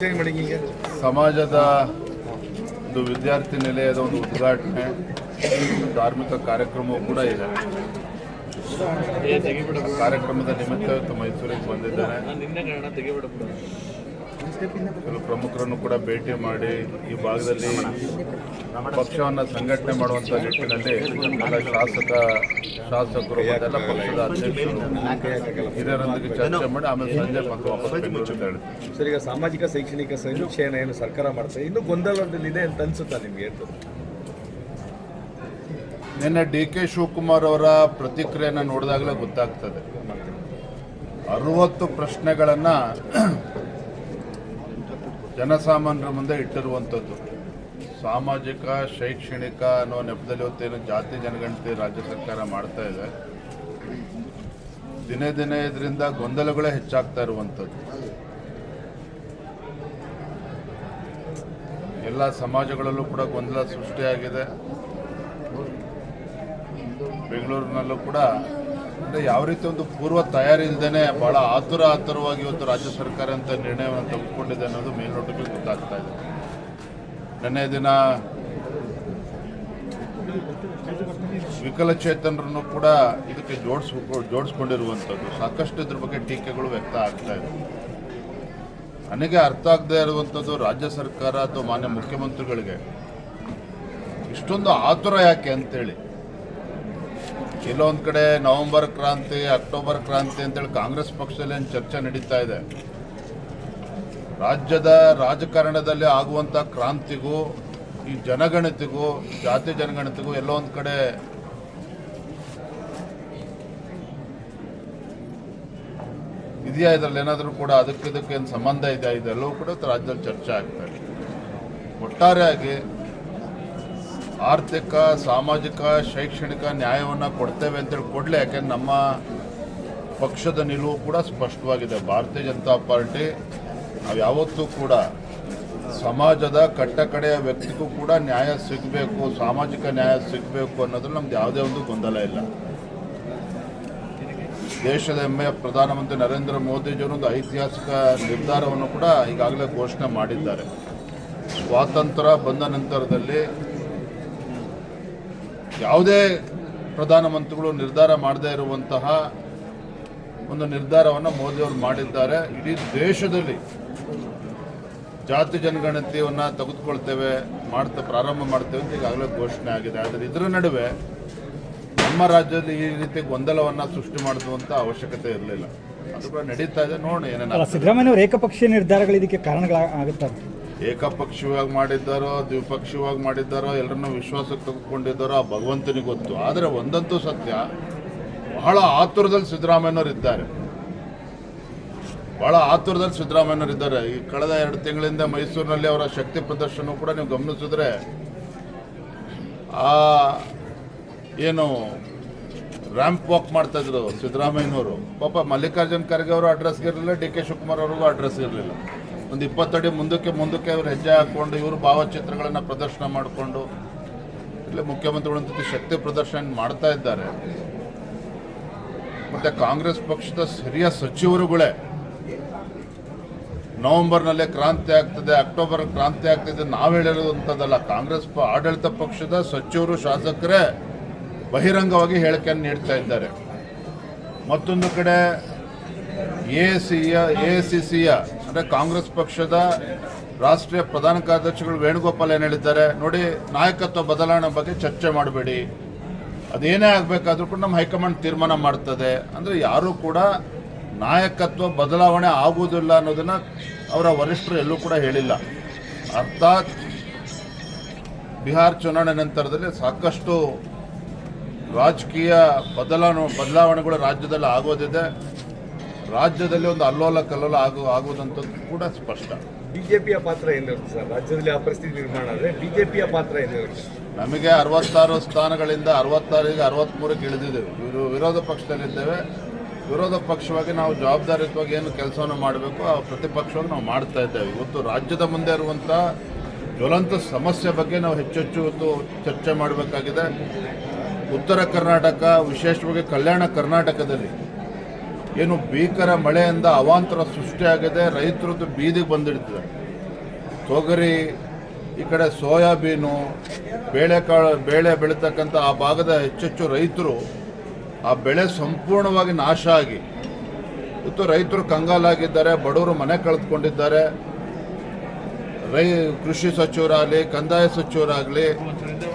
ಸಮಾಜದ ಒಂದು ವಿದ್ಯಾರ್ಥಿ ನಿಲಯದ ಒಂದು ಉದ್ಘಾಟನೆ ಧಾರ್ಮಿಕ ಕಾರ್ಯಕ್ರಮವು ಕೂಡ ಇದೆ. ಕಾರ್ಯಕ್ರಮದ ನಿಮಿತ್ತ ಇವತ್ತು ಮೈಸೂರಿಗೆ ಬಂದಿದ್ದೇನೆ. ಕೆಲವು ಪ್ರಮುಖರನ್ನು ಕೂಡ ಭೇಟಿ ಮಾಡಿ ಈ ಭಾಗದಲ್ಲಿ ಪಕ್ಷವನ್ನು ಸಂಘಟನೆ ಮಾಡುವಂಥ ನಿಟ್ಟಿನಲ್ಲಿ ಎಲ್ಲ ಶಾಸಕರು ಎಲ್ಲ ಪಕ್ಷದ ಅಧ್ಯಕ್ಷರು ಇದರೊಂದಿಗೆ ಚರ್ಚೆ ಮಾಡಿ ಆಮೇಲೆ ಸಂಜೆ ಮತ್ತೆ ವಾಪಸ್ ಬೆಂಗಳೂರಿಗೆ ಹೇಳ್ತೀವಿ. ಸರ್, ಈಗ ಸಾಮಾಜಿಕ ಶೈಕ್ಷಣಿಕ ಸಮೀಕ್ಷೆಯನ್ನು ಏನು ಸರ್ಕಾರ ಮಾಡ್ತಾರೆ, ಇನ್ನೂ ಗೊಂದಲದಲ್ಲಿದೆ ಅಂತ ಅನ್ಸುತ್ತಾ ನಿಮ್ಗೆ? ನಿನ್ನೆ DK ಶಿವಕುಮಾರ್ ಅವರ ಪ್ರತಿಕ್ರಿಯೆಯನ್ನು ನೋಡಿದಾಗಲೇ ಗೊತ್ತಾಗ್ತದೆ. 60 ಪ್ರಶ್ನೆಗಳನ್ನು ಜನಸಾಮಾನ್ಯರ ಮುಂದೆ ಇಟ್ಟಿರುವಂಥದ್ದು. ಸಾಮಾಜಿಕ ಶೈಕ್ಷಣಿಕ ಅನ್ನೋ ನೆಪದಲ್ಲಿ ಇವತ್ತೇನು ಜಾತಿ ಜನಗಣತಿ ರಾಜ್ಯ ಸರ್ಕಾರ ಮಾಡ್ತಾ ಇದೆ, ದಿನೇ ದಿನೇ ಇದರಿಂದ ಗೊಂದಲಗಳೇ ಹೆಚ್ಚಾಗ್ತಾ ಇರುವಂಥದ್ದು. ಎಲ್ಲ ಸಮಾಜಗಳಲ್ಲೂ ಕೂಡ ಗೊಂದಲ ಸೃಷ್ಟಿಯಾಗಿದೆ. ಬೆಂಗಳೂರಿನಲ್ಲೂ ಕೂಡ ಅಂದರೆ ಯಾವ ರೀತಿ ಒಂದು ಪೂರ್ವ ತಯಾರಿ ಇಲ್ಲದೇ ಭಾಳ ಆತುರವಾಗಿ ಇವತ್ತು ರಾಜ್ಯ ಸರ್ಕಾರ ಅಂತ ನಿರ್ಣಯವನ್ನು ತೆಗೆದುಕೊಂಡಿದೆ ಅನ್ನೋದು ಮೇಲ್ನೋಟಕ್ಕೆ ಗೊತ್ತಾಗ್ತಾ ಇದೆ. ನಿನ್ನೆ ದಿನ ವಿಕಲಚೇತನರನ್ನು ಕೂಡ ಇದಕ್ಕೆ ಜೋಡಿಸ್ಕೊಂಡಿರುವಂಥದ್ದು, ಸಾಕಷ್ಟು ಇದ್ರ ಬಗ್ಗೆ ಟೀಕೆಗಳು ವ್ಯಕ್ತ ಆಗ್ತಾ ಇದೆ. ನನಗೆ ಅರ್ಥ ಆಗದೆ ಇರುವಂಥದ್ದು, ರಾಜ್ಯ ಸರ್ಕಾರ ಅಥವಾ ಮಾನ್ಯ ಮುಖ್ಯಮಂತ್ರಿಗಳಿಗೆ ಇಷ್ಟೊಂದು ಆತುರ ಯಾಕೆ ಅಂತೇಳಿ. ಕೆಲವೊಂದು ಕಡೆ ನವೆಂಬರ್ ಕ್ರಾಂತಿ, ಅಕ್ಟೋಬರ್ ಕ್ರಾಂತಿ ಅಂತೇಳಿ ಕಾಂಗ್ರೆಸ್ ಪಕ್ಷದಲ್ಲಿ ಏನು ಚರ್ಚೆ ನಡೀತಾ ಇದೆ. ರಾಜ್ಯದ ರಾಜಕಾರಣದಲ್ಲಿ ಆಗುವಂಥ ಕ್ರಾಂತಿಗೂ ಈ ಜನಗಣತಿಗೂ ಜಾತಿ ಜನಗಣತಿಗೂ ಎಲ್ಲೋ ಒಂದು ಕಡೆ ಇದೆಯಾ, ಇದರಲ್ಲಿ ಏನಾದರೂ ಕೂಡ ಅದಕ್ಕೆ ಏನು ಸಂಬಂಧ ಇದೆಯಾ, ಇದೆಲ್ಲವೂ ಕೂಡ ರಾಜ್ಯದಲ್ಲಿ ಚರ್ಚೆ ಆಗ್ತಾ ಇದೆ. ಒಟ್ಟಾರೆಯಾಗಿ ಆರ್ಥಿಕ, ಸಾಮಾಜಿಕ, ಶೈಕ್ಷಣಿಕ ನ್ಯಾಯವನ್ನು ಕೊಡ್ತೇವೆ ಅಂತೇಳಿ ಕೊಡಲಿ. ಯಾಕೆಂದ್ರೆ ನಮ್ಮ ಪಕ್ಷದ ನಿಲುವು ಕೂಡ ಸ್ಪಷ್ಟವಾಗಿದೆ. ಭಾರತೀಯ ಜನತಾ ಪಾರ್ಟಿ ನಾವು ಯಾವತ್ತೂ ಕೂಡ ಸಮಾಜದ ಕಟ್ಟಕಡೆಯ ವ್ಯಕ್ತಿಗೂ ಕೂಡ ನ್ಯಾಯ ಸಿಗಬೇಕು, ಸಾಮಾಜಿಕ ನ್ಯಾಯ ಸಿಗಬೇಕು ಅನ್ನೋದ್ರಲ್ಲಿ ನಮ್ದು ಯಾವುದೇ ಒಂದು ಗೊಂದಲ ಇಲ್ಲ. ದೇಶದ ಹೆಮ್ಮೆಯ ಪ್ರಧಾನಮಂತ್ರಿ ನರೇಂದ್ರ ಮೋದಿಜಿಯವರು ಒಂದು ಐತಿಹಾಸಿಕ ನಿರ್ಧಾರವನ್ನು ಕೂಡ ಈಗಾಗಲೇ ಘೋಷಣೆ ಮಾಡಿದ್ದಾರೆ. ಸ್ವಾತಂತ್ರ್ಯ ಬಂದ ನಂತರದಲ್ಲಿ ಯಾವುದೇ ಪ್ರಧಾನಮಂತ್ರಿಗಳು ನಿರ್ಧಾರ ಮಾಡದೇ ಇರುವಂತಹ ಒಂದು ನಿರ್ಧಾರವನ್ನು ಮೋದಿಯವರು ಮಾಡಿದ್ದಾರೆ. ಇಡೀ ದೇಶದಲ್ಲಿ ಜಾತಿ ಜನಗಣತಿಯನ್ನು ತೆಗೆದುಕೊಳ್ತೇವೆ, ಪ್ರಾರಂಭ ಮಾಡ್ತೇವೆ ಅಂತ ಈಗಾಗಲೇ ಘೋಷಣೆ ಆಗಿದೆ. ಆದರೆ ಇದರ ನಡುವೆ ನಮ್ಮ ರಾಜ್ಯದಲ್ಲಿ ಈ ರೀತಿ ಗೊಂದಲವನ್ನು ಸೃಷ್ಟಿ ಮಾಡುವಂಥ ಅವಶ್ಯಕತೆ ಇರಲಿಲ್ಲ. ಅದು ಕೂಡ ನಡೀತಾ ಇದೆ. ನೋಡಿ ಏನೇನು ಸಿದ್ದರಾಮಯ್ಯ ಅವರು ಏಕಪಕ್ಷೀಯ ನಿರ್ಧಾರಗಳು ಇದಕ್ಕೆ ಕಾರಣಗಳಾಗುತ್ತಾರೆ. ಏಕಪಕ್ಷೀಯವಾಗಿ ಮಾಡಿದ್ದಾರೋ ದ್ವಿಪಕ್ಷೀಯವಾಗಿ ಮಾಡಿದ್ದಾರೋ ಎಲ್ಲರನ್ನೂ ವಿಶ್ವಾಸಕ್ಕೆ ತೆಗೆದುಕೊಂಡಿದ್ದಾರೋ ಆ ಭಗವಂತನಿಗೆ ಗೊತ್ತು. ಆದರೆ ಒಂದಂತೂ ಸತ್ಯ, ಬಹಳ ಆತುರದಲ್ಲಿ ಸಿದ್ದರಾಮಯ್ಯನವರು ಇದ್ದಾರೆ. ಈ ಕಳೆದ 2 ತಿಂಗಳಿಂದ ಮೈಸೂರಿನಲ್ಲಿ ಅವರ ಶಕ್ತಿ ಪ್ರದರ್ಶನ ಕೂಡ ನೀವು ಗಮನಿಸಿದ್ರೆ, ಏನು ರ್ಯಾಂಪ್ ವಾಕ್ ಮಾಡ್ತಾ ಇದ್ರು ಸಿದ್ದರಾಮಯ್ಯನವರು. ಪಾಪ ಮಲ್ಲಿಕಾರ್ಜುನ್ ಖರ್ಗೆ ಅವರು ಅಡ್ರೆಸ್ಗೆ ಇರಲಿಲ್ಲ, DK ಶಿವಕುಮಾರ್ ಅವ್ರಿಗೂ ಅಡ್ರೆಸ್ ಇರಲಿಲ್ಲ. ಒಂದು 20 ಅಡಿ ಮುಂದಕ್ಕೆ ಅವರು ಹೆಜ್ಜೆ ಹಾಕ್ಕೊಂಡು ಇವರು ಭಾವಚಿತ್ರಗಳನ್ನು ಪ್ರದರ್ಶನ ಮಾಡಿಕೊಂಡು ಇಲ್ಲಿ ಮುಖ್ಯಮಂತ್ರಿಗಳಂತ ಶಕ್ತಿ ಪ್ರದರ್ಶನ ಮಾಡ್ತಾ ಇದ್ದಾರೆ. ಮತ್ತು ಕಾಂಗ್ರೆಸ್ ಪಕ್ಷದ ಹಿರಿಯ ಸಚಿವರುಗಳೇ ನವೆಂಬರ್ನಲ್ಲೇ ಕ್ರಾಂತಿ ಆಗ್ತದೆ, ಅಕ್ಟೋಬರ್ ಕ್ರಾಂತಿ ಆಗ್ತದೆ ನಾವು ಹೇಳಿರುವಂಥದ್ದಲ್ಲ. ಕಾಂಗ್ರೆಸ್ ಆಡಳಿತ ಪಕ್ಷದ ಸಚಿವರು, ಶಾಸಕರೇ ಬಹಿರಂಗವಾಗಿ ಹೇಳಿಕೆಯನ್ನು ನೀಡ್ತಾ ಇದ್ದಾರೆ. ಮತ್ತೊಂದು ಕಡೆ AICCಯ ಅಂದರೆ ಕಾಂಗ್ರೆಸ್ ಪಕ್ಷದ ರಾಷ್ಟ್ರೀಯ ಪ್ರಧಾನ ಕಾರ್ಯದರ್ಶಿಗಳು ವೇಣುಗೋಪಾಲ್ ಏನು ಹೇಳಿದ್ದಾರೆ ನೋಡಿ, ನಾಯಕತ್ವ ಬದಲಾವಣೆ ಬಗ್ಗೆ ಚರ್ಚೆ ಮಾಡಬೇಡಿ, ಅದೇನೇ ಆಗಬೇಕಾದ್ರೂ ಕೂಡ ನಮ್ಮ ಹೈಕಮಾಂಡ್ ತೀರ್ಮಾನ ಮಾಡ್ತದೆ. ಅಂದರೆ ಯಾರೂ ಕೂಡ ನಾಯಕತ್ವ ಬದಲಾವಣೆ ಆಗುವುದಿಲ್ಲ ಅನ್ನೋದನ್ನು ಅವರ ವರಿಷ್ಠರು ಎಲ್ಲೂ ಕೂಡ ಹೇಳಿಲ್ಲ. ಅರ್ಥಾತ್ ಬಿಹಾರ ಚುನಾವಣೆ ನಂತರದಲ್ಲಿ ಸಾಕಷ್ಟು ರಾಜಕೀಯ ಬದಲಾವಣೆಗಳು ರಾಜ್ಯದಲ್ಲಿ ಆಗೋದಿದೆ. ರಾಜ್ಯದಲ್ಲಿ ಒಂದು ಅಲ್ಲೋಲ ಕಲ್ಲೋಲ ಆಗುವುದಂಥದ್ದು ಕೂಡ ಸ್ಪಷ್ಟ. ಬಿಜೆಪಿಯ ಪಾತ್ರ ಏನಿರುತ್ತೆ ಸರ್ ರಾಜ್ಯದಲ್ಲಿ ಆ ಪರಿಸ್ಥಿತಿ ನಿರ್ಮಾಣ ಆದರೆ? ಬಿಜೆಪಿಯ ಪಾತ್ರ ಏನಿರುತ್ತೆ? ನಮಗೆ 66 ಸ್ಥಾನಗಳಿಂದ 66ಗೆ 63ಕ್ಕೆ ಇಳಿದಿದ್ದೇವೆ. ವಿರೋಧ ಪಕ್ಷದಲ್ಲಿದ್ದೇವೆ. ವಿರೋಧ ಪಕ್ಷವಾಗಿ ನಾವು ಜವಾಬ್ದಾರಿಯುತವಾಗಿ ಏನು ಕೆಲಸವನ್ನು ಮಾಡಬೇಕು ಆ ಪ್ರತಿಪಕ್ಷವಾಗಿ ನಾವು ಮಾಡ್ತಾ ಇದ್ದೇವೆ. ಇವತ್ತು ರಾಜ್ಯದ ಮುಂದೆ ಇರುವಂಥ ಜ್ವಲಂತ ಸಮಸ್ಯೆ ಬಗ್ಗೆ ನಾವು ಹೆಚ್ಚೆಚ್ಚು ಇವತ್ತು ಚರ್ಚೆ ಮಾಡಬೇಕಾಗಿದೆ. ಉತ್ತರ ಕರ್ನಾಟಕ, ವಿಶೇಷವಾಗಿ ಕಲ್ಯಾಣ ಕರ್ನಾಟಕದಲ್ಲಿ ಏನು ಭೀಕರ ಮಳೆಯಿಂದ ಅವಾಂತರ ಸೃಷ್ಟಿಯಾಗಿದೆ, ರೈತರದ್ದು ಬೀದಿಗೆ ಬಂದಿಡ್ತಿದೆ. ತೊಗರಿ, ಈ ಕಡೆ ಸೋಯಾಬೀನು, ಬೇಳೆ ಬೆಳೀತಕ್ಕಂಥ ಆ ಭಾಗದ ಹೆಚ್ಚೆಚ್ಚು ರೈತರು ಆ ಬೆಳೆ ಸಂಪೂರ್ಣವಾಗಿ ನಾಶ ಆಗಿ ಇವತ್ತು ರೈತರು ಕಂಗಾಲಾಗಿದ್ದಾರೆ, ಬಡವರು ಮನೆ ಕಳೆದುಕೊಂಡಿದ್ದಾರೆ. ಕೃಷಿ ಸಚಿವರಾಗಲಿ, ಕಂದಾಯ ಸಚಿವರಾಗಲಿ,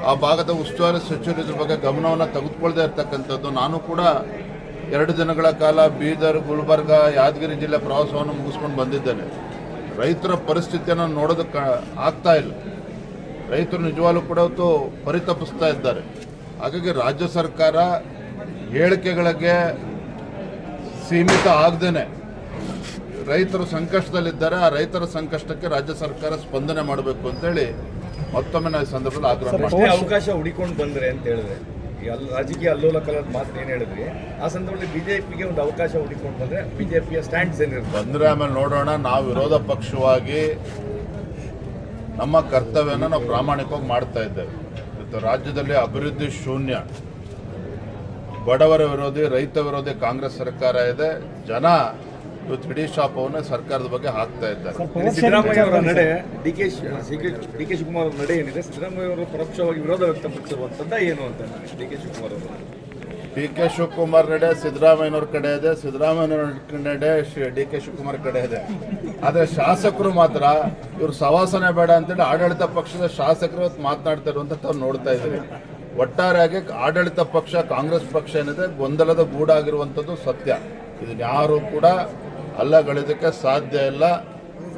ಆ ಭಾಗದ ಉಸ್ತುವಾರಿ ಸಚಿವರು ಇದ್ರ ಬಗ್ಗೆ ಗಮನವನ್ನು ತೆಗೆದುಕೊಳ್ಳದೆ ಇರ್ತಕ್ಕಂಥದ್ದು. ನಾನು ಕೂಡ 2 ದಿನಗಳ ಕಾಲ ಬೀದರ್, ಗುಲ್ಬರ್ಗ, ಯಾದಗಿರಿ ಜಿಲ್ಲೆ ಪ್ರವಾಸವನ್ನು ಮುಗಿಸ್ಕೊಂಡು ಬಂದಿದ್ದೇನೆ. ರೈತರ ಪರಿಸ್ಥಿತಿಯನ್ನು ನೋಡೋದಕ್ಕೆ ಆಗ್ತಾ ಇಲ್ಲ. ರೈತರು ನಿಜವಾಗ್ಲೂ ಕೂಡ ಇವತ್ತು ಪರಿತಪಿಸ್ತಾ ಇದ್ದಾರೆ. ಹಾಗಾಗಿ ರಾಜ್ಯ ಸರ್ಕಾರ ಹೇಳಿಕೆಗಳಿಗೆ ಸೀಮಿತ ಆಗದೇನೆ ರೈತರು ಸಂಕಷ್ಟದಲ್ಲಿದ್ದಾರೆ. ಆ ರೈತರ ಸಂಕಷ್ಟಕ್ಕೆ ರಾಜ್ಯ ಸರ್ಕಾರ ಸ್ಪಂದನೆ ಮಾಡಬೇಕು ಅಂತೇಳಿ ಮತ್ತೊಮ್ಮೆ ನಾವು ಈ ಸಂದರ್ಭದಲ್ಲಿ ಆಗ್ರಹ ಮಾಡ್ತೀವಿ. ಪ್ರಶ್ನೆ ಅವಕಾಶ ಹುಡಿಕೊಂಡು ಬಂದ್ರೆ ಅಂತ ಹೇಳಿದ್ರೆ ಈ ರಾಜಕೀಯ ಅಲ್ಲೋಲ ಕಲದ ಮಾತು ಏನು ಹೇಳಿದ್ರಿ, ಆ ಸಂದರ್ಭದಲ್ಲಿ ಬಿಜೆಪಿಗೆ ಒಂದು ಅವಕಾಶ ಹುಡಿಕೊಂಡು ಬಂದ್ರೆ ಬಿಜೆಪಿಯ ಸ್ಟ್ಯಾಂಡ್ಸ್ ಏನಿರುತ್ತೆ ಬಂದರೆ ಆಮೇಲೆ ನೋಡೋಣ. ನಾವು ವಿರೋಧ ಪಕ್ಷವಾಗಿ ನಮ್ಮ ಕರ್ತವ್ಯನ ನಾವು ಪ್ರಾಮಾಣಿಕವಾಗಿ ಮಾಡ್ತಾ ಇದ್ದೇವೆ. ಇವತ್ತು ರಾಜ್ಯದಲ್ಲಿ ಅಭಿವೃದ್ಧಿ ಶೂನ್ಯ, ಬಡವರ ವಿರೋಧಿ, ರೈತ ವಿರೋಧಿ ಕಾಂಗ್ರೆಸ್ ಸರ್ಕಾರ ಇದೆ. ಜನ ಇವತ್ತು ಇಡೀ ಶಾಪವನ್ನು ಸರ್ಕಾರದ ಬಗ್ಗೆ ಹಾಕ್ತಾ ಇದ್ದಾರೆ. ಸಿದ್ದರಾಮಯ್ಯ ಅವರ ನಡೆ, ಡಿ ಕೆ ಶಿವಕುಮಾರ್ ಅವರ ನಡೆ ಏನಿದೆ, ಸಿದ್ದರಾಮಯ್ಯ ಅವರು ಪರೋಕ್ಷವಾಗಿ ವಿರೋಧ ವ್ಯಕ್ತಪಡಿಸಿರುವಂಥದ್ದು ಏನು ಅಂತ ಡಿ ಕೆ ಶಿವಕುಮಾರ್ ಅವರು. ಡಿ ಕೆ ಶಿವಕುಮಾರ್ ನಡೆ ಸಿದ್ದರಾಮಯ್ಯನವ್ರ ಕಡೆ ಇದೆ, ಸಿದ್ದರಾಮಯ್ಯನವ್ರ ನಡೆ ಡಿ ಕೆ ಶಿವಕುಮಾರ್ ಕಡೆ ಇದೆ. ಆದರೆ ಶಾಸಕರು ಮಾತ್ರ ಇವರು ಸವಾಸನೆ ಬೇಡ ಅಂತೇಳಿ ಆಡಳಿತ ಪಕ್ಷದ ಶಾಸಕರು ಇವತ್ತು ಮಾತನಾಡ್ತಾ ಇರುವಂಥದ್ದು ನೋಡ್ತಾ ಇದ್ದೀವಿ. ಒಟ್ಟಾರೆಯಾಗಿ ಆಡಳಿತ ಪಕ್ಷ ಕಾಂಗ್ರೆಸ್ ಪಕ್ಷ ಏನಿದೆ ಗೊಂದಲದ ಗೂಡಾಗಿರುವಂಥದ್ದು ಸತ್ಯ. ಇದನ್ನ ಯಾರು ಕೂಡ ಅಲ್ಲಗಳಿದಕ್ಕೆ ಸಾಧ್ಯ ಇಲ್ಲ.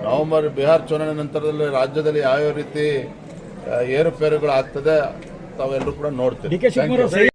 ನವೆಂಬರ್ ಬಿಹಾರ ಚುನಾವಣೆ ನಂತರದಲ್ಲಿ ರಾಜ್ಯದಲ್ಲಿ ಯಾವ್ಯಾವ ರೀತಿ ಏರುಪೇರುಗಳು ಆಗ್ತದೆ ತಾವೆಲ್ಲರೂ ಕೂಡ ನೋಡ್ತೀವಿ. D K Shivakumar